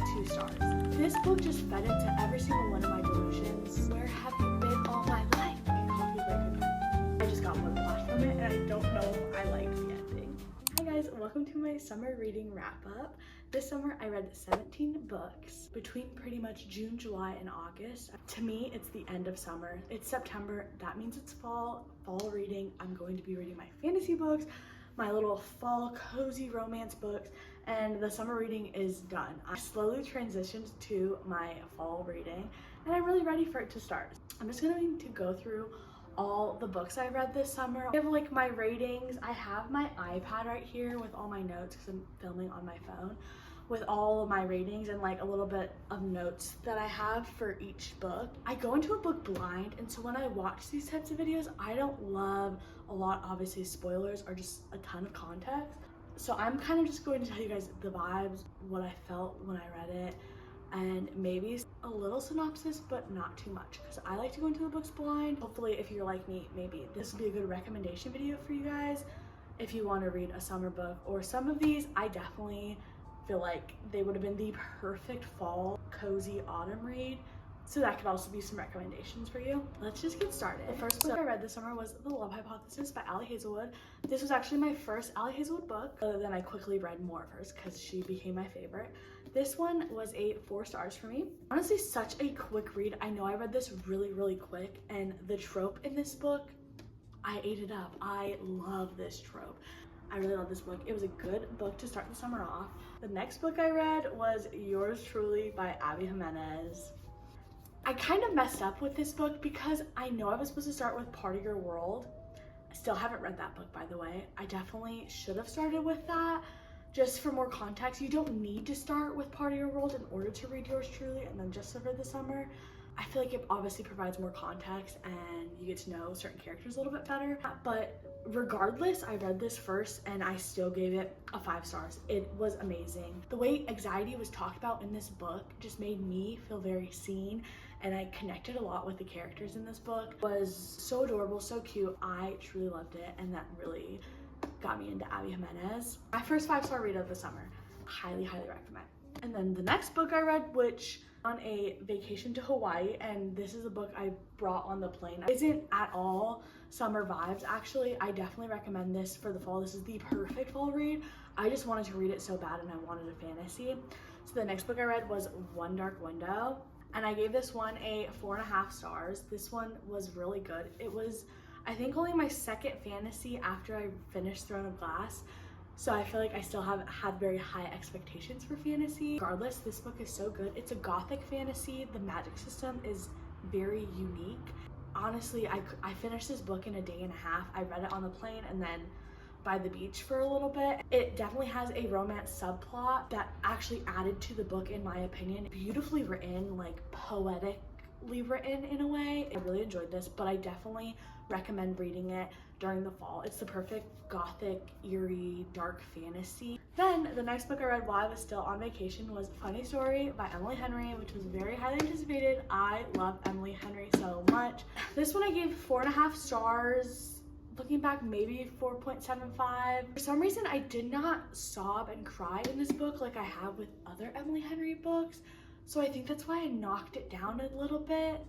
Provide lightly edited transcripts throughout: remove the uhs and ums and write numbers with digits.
2 stars. This book just fed into every single one of my delusions. Where have you been all my life? I just got whiplash from it, and I don't know if I liked the ending. Hi guys, welcome to my summer reading wrap up. This summer I read 17 books between pretty much June, July, and August. To me, it's the end of summer. It's September, that means it's fall reading. I'm going to be reading my fantasy books, my little fall cozy romance books, and the summer reading is done. I slowly transitioned to my fall reading, and I'm really ready for it to start. I'm just going to go through all the books I read this summer. I have like my ratings. I have my iPad right here with all my notes because I'm filming on my phone with all of my ratings and like a little bit of notes that I have for each book. I go into a book blind, and so when I watch these types of videos, I don't love a lot, obviously spoilers or just a ton of context. So I'm kind of just going to tell you guys the vibes, what I felt when I read it, and maybe a little synopsis, but not too much, because I like to go into the books blind. Hopefully, if you're like me, maybe this will be a good recommendation video for you guys if you want to read a summer book. Or some of these, I definitely feel like they would have been the perfect fall, cozy autumn read. So that could also be some recommendations for you. Let's just get started. The first book I read this summer was The Love Hypothesis by Ali Hazelwood. This was actually my first Ali Hazelwood book, other than I quickly read more of hers because she became my favorite. This one was a 4 stars for me. Honestly, such a quick read. I know I read this really quick, and the trope in this book, I ate it up. I love this trope. I really love this book. It was a good book to start the summer off. The next book I read was Yours Truly by Abby Jimenez. I kind of messed up with this book because I know I was supposed to start with Part of Your World. I still haven't read that book, by the way. I definitely should have started with that. Just for more context, you don't need to start with Part of Your World in order to read Yours Truly and then just over the summer. I feel like it obviously provides more context and you get to know certain characters a little bit better. But regardless, I read this first and I still gave it a 5 stars. It was amazing. The way anxiety was talked about in this book just made me feel very seen, and I connected a lot with the characters in this book. It was so adorable, so cute. I truly loved it, and that really got me into Abby Jimenez. My first 5-star read of the summer. Highly recommend. And then the next book I read, which on a vacation to Hawaii, and this is a book I brought on the plane. It isn't at all summer vibes. Actually, I definitely recommend this for the fall. This is the perfect fall read. I just wanted to read it so bad, and I wanted a fantasy. So the next book I read was One Dark Window, and I gave this one a 4.5 stars. This one was really good. It was, I think, only my second fantasy after I finished Throne of Glass. So I feel like I still had very high expectations for fantasy. Regardless, this book is so good. It's a gothic fantasy. The magic system is very unique. Honestly, I finished this book in a day and a half. I read it on the plane and then by the beach for a little bit. It definitely has a romance subplot that actually added to the book, in my opinion. Beautifully written, like poetically written in a way. I really enjoyed this, but I definitely recommend reading it during the fall. It's the perfect gothic, eerie, dark fantasy. Then the next book I read while I was still on vacation was Funny Story by Emily Henry, which was very highly anticipated. I love Emily Henry so much. This one I gave 4.5 stars. Looking back, maybe 4.75. For some reason, I did not sob and cry in this book like I have with other Emily Henry books. So I think that's why I knocked it down a little bit.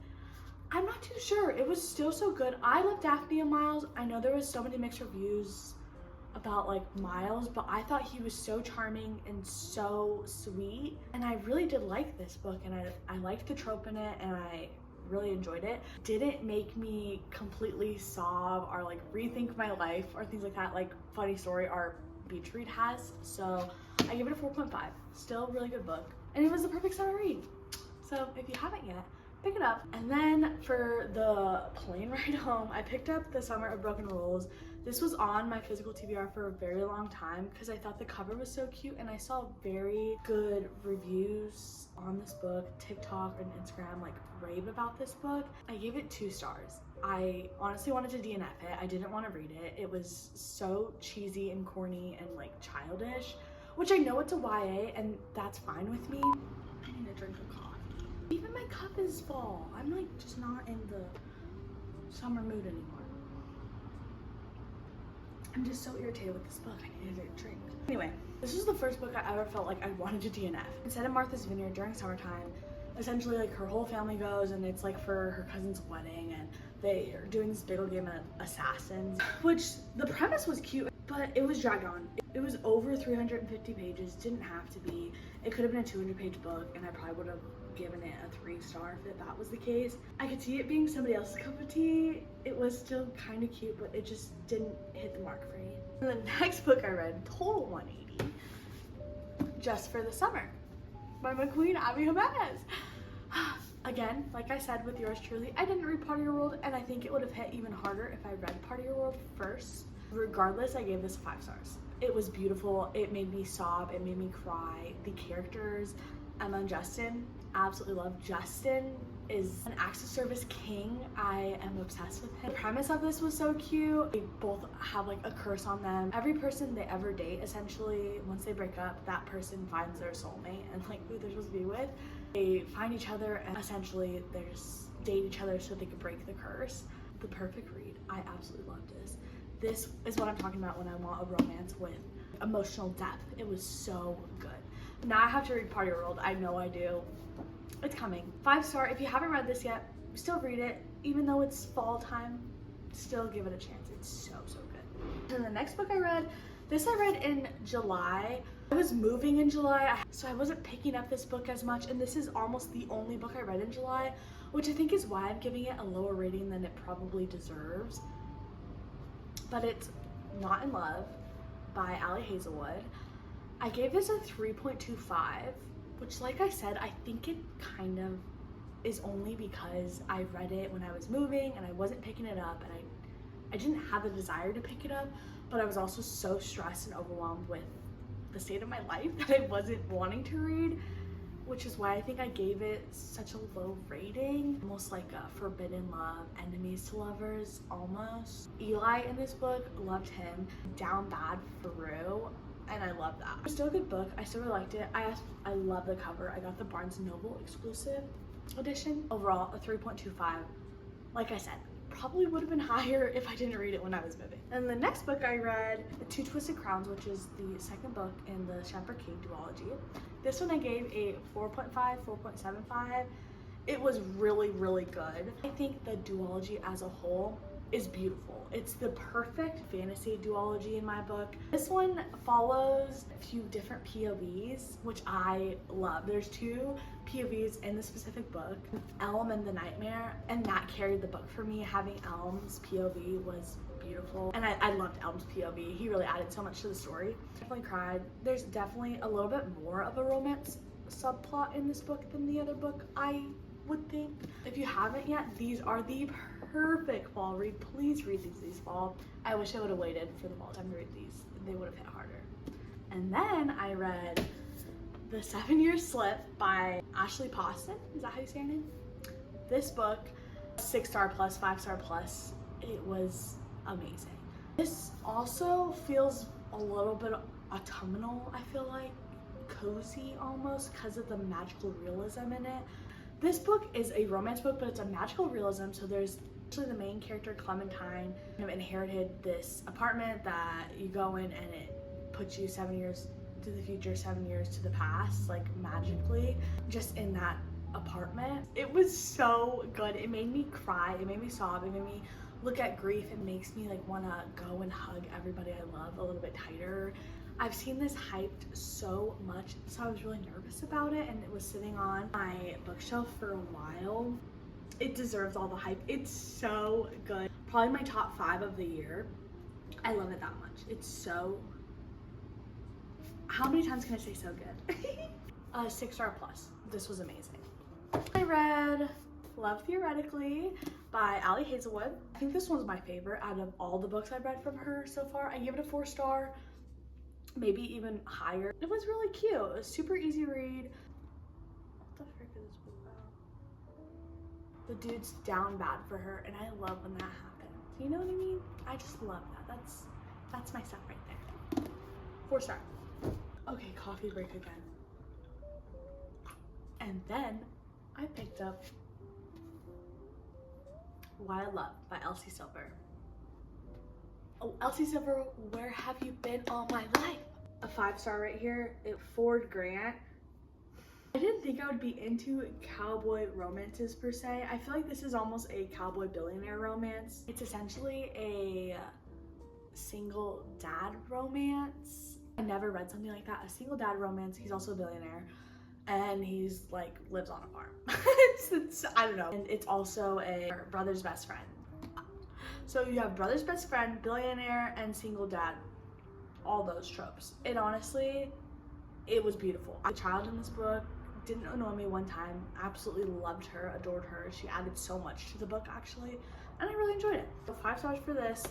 I'm not too sure. It was still so good. I love Daphne and Miles. I know there was so many mixed reviews about like Miles, but I thought he was so charming and so sweet. And I really did like this book, and I liked the trope in it, and I really enjoyed it. Didn't make me completely sob or like rethink my life or things like that like Funny Story or Beach Read has. So I give it a 4.5. Still a really good book. And it was the perfect summer read. So if you haven't yet, pick it up. And then for the plane ride home, I picked up The Summer of Broken Rules. This was on my physical TBR for a very long time because I thought the cover was so cute, and I saw very good reviews on this book. TikTok and Instagram like rave about this book. I gave it 2 stars. I honestly wanted to DNF it. I didn't want to read it. It was so cheesy and corny and like childish, which I know it's a YA, and that's fine with me. I need a drink of coffee. Even my cup is full. I'm like just not in the summer mood anymore. I'm just so irritated with this book. I needed a drink. Anyway, this was the first book I ever felt like I wanted to DNF. It's set in Martha's Vineyard during summertime. Essentially, like, her whole family goes, and it's like for her cousin's wedding, and they are doing this big old game of assassins, which the premise was cute, but it was dragged on. It was over 350 pages, didn't have to be. It could have been a 200-page book, and I probably would have given it a 3-star if that was the case. I could see it being somebody else's cup of tea. It was still kind of cute, but it just didn't hit the mark for me. And the next book I read, total 180, Just for the Summer, by my queen, Abby Jimenez. Again, like I said with yours truly, I didn't read Part of Your World, and I think it would have hit even harder if I read Part of Your World first. Regardless, I gave this 5 stars. It was beautiful. It made me sob. It made me cry. The characters, Emma and Justin, absolutely love. Justin is an acts of service king. I am obsessed with him. The premise of this was so cute. They both have like a curse on them. Every person they ever date, essentially, once they break up, that person finds their soulmate and like who they're supposed to be with. They find each other and essentially they just date each other so they can break the curse. The perfect read. I absolutely loved this. This is what I'm talking about when I want a romance with emotional depth. It was so good. Now I have to read Part of Your World. I know I do. It's coming. 5-star. If you haven't read this yet, still read it. Even though it's fall time, still give it a chance. It's so, so good. And the next book I read in July. I was moving in July, so I wasn't picking up this book as much, and this is almost the only book I read in July, which I think is why I'm giving it a lower rating than it probably deserves. But it's Not in Love by Ali Hazelwood. I gave this a 3.25, which, like I said, I think it kind of is only because I read it when I was moving and I wasn't picking it up, and I didn't have the desire to pick it up, but I was also so stressed and overwhelmed with the state of my life that I wasn't wanting to read, which is why I think I gave it such a low rating. Almost like a forbidden love, enemies to lovers, almost. Eli in this book, loved him. Down bad for Rue, and I love that. It's still a good book. I still really liked it. I love the cover. I got the Barnes & Noble exclusive edition. Overall, a 3.25. Like I said, probably would have been higher if I didn't read it when I was moving. And the next book I read, Two Twisted Crowns, which is the second book in the Shepherd King duology. This one I gave a 4.5, 4.75. It was really, really good. I think the duology as a whole is beautiful. It's the perfect fantasy duology in my book. This one follows a few different POVs, which I love. There's 2 POVs in the specific book, Elm and the Nightmare, and that carried the book for me. Having Elm's POV was beautiful, and I loved Elm's POV. He really added so much to the story. Definitely cried. There's definitely a little bit more of a romance subplot in this book than the other book, I would think. If you haven't yet, these are the perfect fall read. Please read these fall. I wish I would have waited for the fall time to read these. They would have hit harder. And then I read The 7-Year Slip by Ashley Poston. Is that how you say her name? This book, 6-star plus, 5-star plus. It was amazing. This also feels a little bit autumnal, I feel like. Cozy almost, because of the magical realism in it. This book is a romance book, but it's a magical realism, so there's actually the main character, Clementine, kind of inherited this apartment that you go in and it puts you 7 years to the future, 7 years to the past, like magically, just in that apartment. It was so good. It made me cry, it made me sob, it made me look at grief. It makes me like want to go and hug everybody I love a little bit tighter. I've seen this hyped so much, so I was really nervous about it, and it was sitting on my bookshelf for a while. It deserves all the hype. It's so good. Probably my top 5 of the year. I love it that much. It's so... How many times can I say so good? 6-star plus. This was amazing. I read Love Theoretically by Ali Hazelwood. I think this one's my favorite out of all the books I've read from her so far. I give it a 4-star. Maybe even higher. It was really cute. It was super easy read. What the frick is this book about? The dude's down bad for her, and I love when that happens. You know what I mean? I just love that. That's my stuff right there. 4-star. Okay, coffee break again. And then I picked up Why I Love by Elsie Silver. Oh, Elsie Silver, where have you been all my life? A 5-star right here. Ford Grant. I didn't think I would be into cowboy romances per se. I feel like this is almost a cowboy billionaire romance. It's essentially a single dad romance. I never read something like that. A single dad romance. He's also a billionaire and he's like lives on a farm. I don't know. And it's also a brother's best friend. So you have brother's best friend, billionaire, and single dad. All those tropes. It honestly, it was beautiful. The child in this book didn't annoy me one time. Absolutely loved her, adored her. She added so much to the book actually, and I really enjoyed it. So 5 stars for this.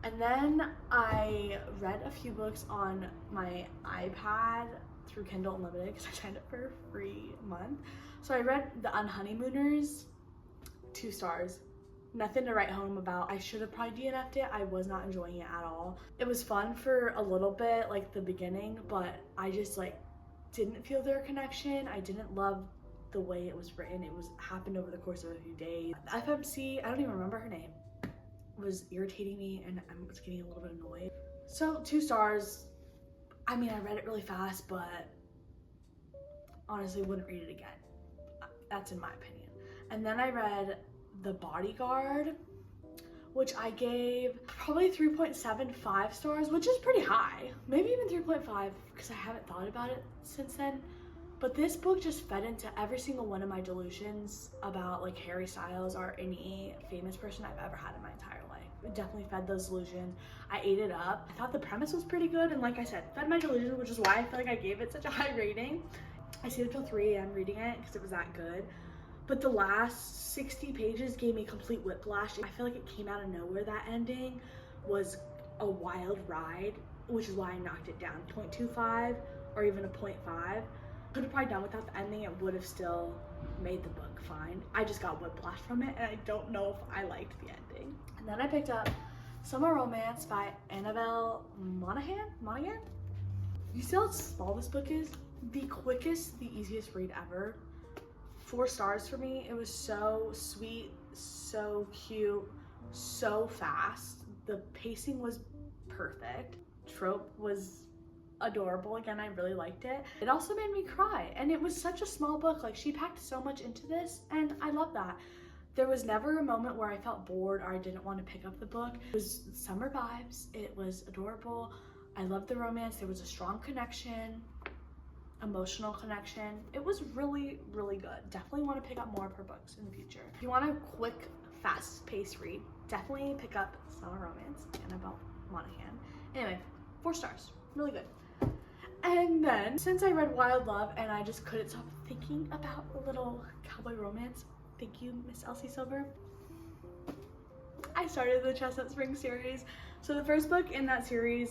And then I read a few books on my iPad through Kindle Unlimited because I signed up for a free month. So I read The Unhoneymooners, 2 stars. Nothing to write home about. I should have probably DNF'd it. I was not enjoying it at all. It was fun for a little bit, like the beginning, but I just like didn't feel their connection. I didn't love the way it was written. It was happened over the course of a few days. FMC, I don't even remember her name, was irritating me and I was getting a little bit annoyed. So 2 stars. I mean, I read it really fast, but honestly wouldn't read it again. That's in my opinion. And then I read The Bodyguard, which I gave probably 3.75 stars, which is pretty high. Maybe even 3.5 because I haven't thought about it since then. But this book just fed into every single one of my delusions about like Harry Styles or any famous person I've ever had in my entire life. It definitely fed those delusions. I ate it up. I thought the premise was pretty good, and like I said, fed my delusions, which is why I feel like I gave it such a high rating. I stayed up till 3 a.m. reading it because it was that good. But the last 60 pages gave me complete whiplash. I feel like it came out of nowhere. That ending was a wild ride, which is why I knocked it down. 0.25 or even a 0.5. Could have probably done without the ending. It would have still made the book fine. I just got whiplash from it and I don't know if I liked the ending. And then I picked up Summer Romance by Annabelle Monaghan? You see how small this book is? The quickest, the easiest read ever. 4 stars for me. It was so sweet, so cute, so fast. The pacing was perfect. Trope was adorable. Again, I really liked it. It also made me cry, and it was such a small book. Like, she packed so much into this, and I love that. There was never a moment where I felt bored or I didn't want to pick up the book. It was summer vibes. It was adorable. I loved the romance. There was a strong connection, emotional connection. It was really, really good. Definitely want to pick up more of her books in the future. If you want a quick, fast-paced read, definitely pick up Summer Romance, Annabelle Monaghan. Anyway, 4 stars. Really good. And then, since I read Wild Love and I just couldn't stop thinking about a little cowboy romance, thank you, Miss Elsie Silver, I started the Chestnut Springs series. So the first book in that series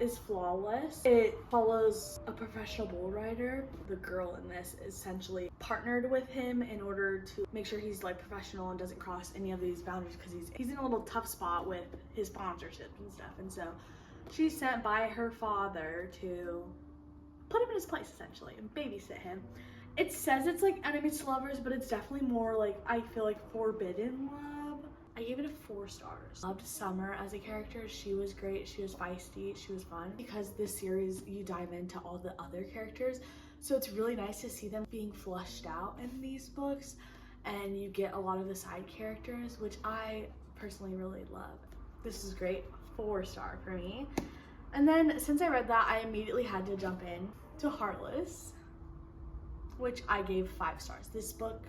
is Flawless. It follows a professional bull rider. The girl in this essentially partnered with him in order to make sure he's like professional and doesn't cross any of these boundaries because he's in a little tough spot with his sponsorships and stuff. And so she's sent by her father to put him in his place essentially and babysit him. It says it's like enemies to lovers, but it's definitely more like, I feel like, forbidden love. I gave it a 4 stars. Loved Summer as a character. She was great. She was feisty. She was fun. Because this series, you dive into all the other characters. So it's really nice to see them being fleshed out in these books. And you get a lot of the side characters, which I personally really love. This is great. 4 star for me. And then since I read that, I immediately had to jump in to Heartless, which I gave 5 stars. This book,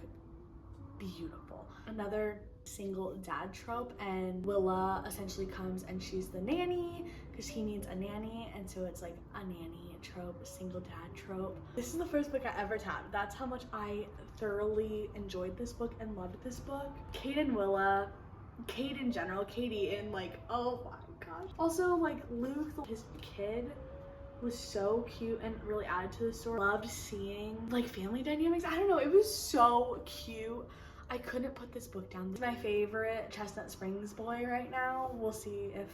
beautiful. Another single dad trope, and Willa essentially comes and she's the nanny because he needs a nanny, and so it's like a nanny trope, a single dad trope. This is the first book I ever tabbed. That's how much I thoroughly enjoyed this book and loved this book. Kate and Willa, Kate in general, Katie in like, oh my gosh. Also like Luke, his kid, was so cute and really added to the story. Loved seeing like family dynamics. I don't know, it was so cute. I couldn't put this book down. This is my favorite Chestnut Springs boy right now. We'll see if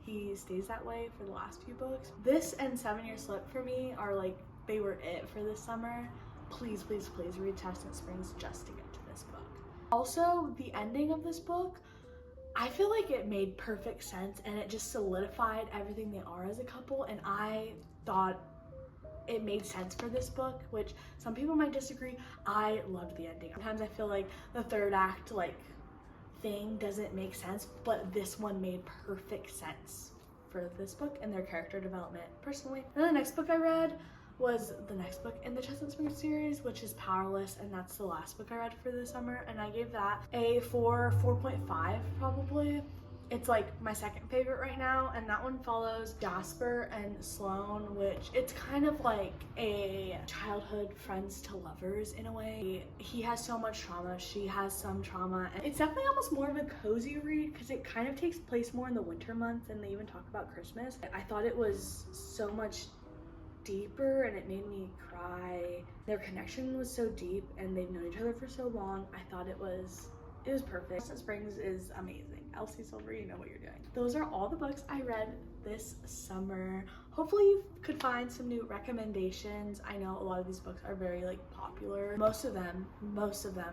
he stays that way for the last few books. This and 7 Year Slip for me are like, they were it for this summer. Please, please, please read Chestnut Springs just to get to this book. Also, the ending of this book, I feel like it made perfect sense and it just solidified everything they are as a couple, and I thought it made sense for this book, which some people might disagree. I loved the ending. Sometimes I feel like the third act thing doesn't make sense, but this one made perfect sense for this book and their character development personally. And the next book I read was the next book in the Chestnut Spring series, which is Powerless, and that's the last book I read for the summer, and I gave that a 4.5 probably. It's like my second favorite right now, and that one follows Jasper and Sloane, which it's kind of like a childhood friends to lovers in a way. He has so much trauma, she has some trauma, and it's definitely almost more of a cozy read because it kind of takes place more in the winter months, and they even talk about Christmas. I thought it was so much deeper and it made me cry. Their connection was so deep and they've known each other for so long. I thought it was perfect. Chestnut Springs is amazing. Elsie Silver, you know what you're doing. Those are all the books I read this summer. Hopefully you could find some new recommendations. I know a lot of these books are very popular. Most of them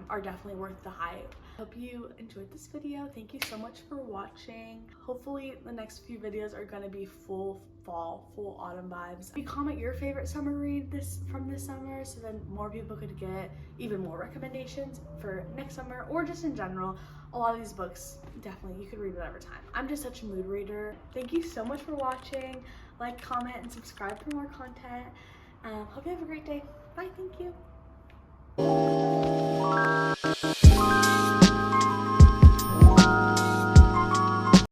are definitely worth the hype. Hope you enjoyed this video. Thank you so much for watching. Hopefully the next few videos are gonna be full fall, full autumn vibes. You comment your favorite summer read from this summer, so then more people could get even more recommendations for next summer, or just in general. A lot of these books, definitely, you could read whatever time. I'm just such a mood reader. Thank you so much for watching. Like, comment, and subscribe for more content. Hope you have a great day. Bye, thank you.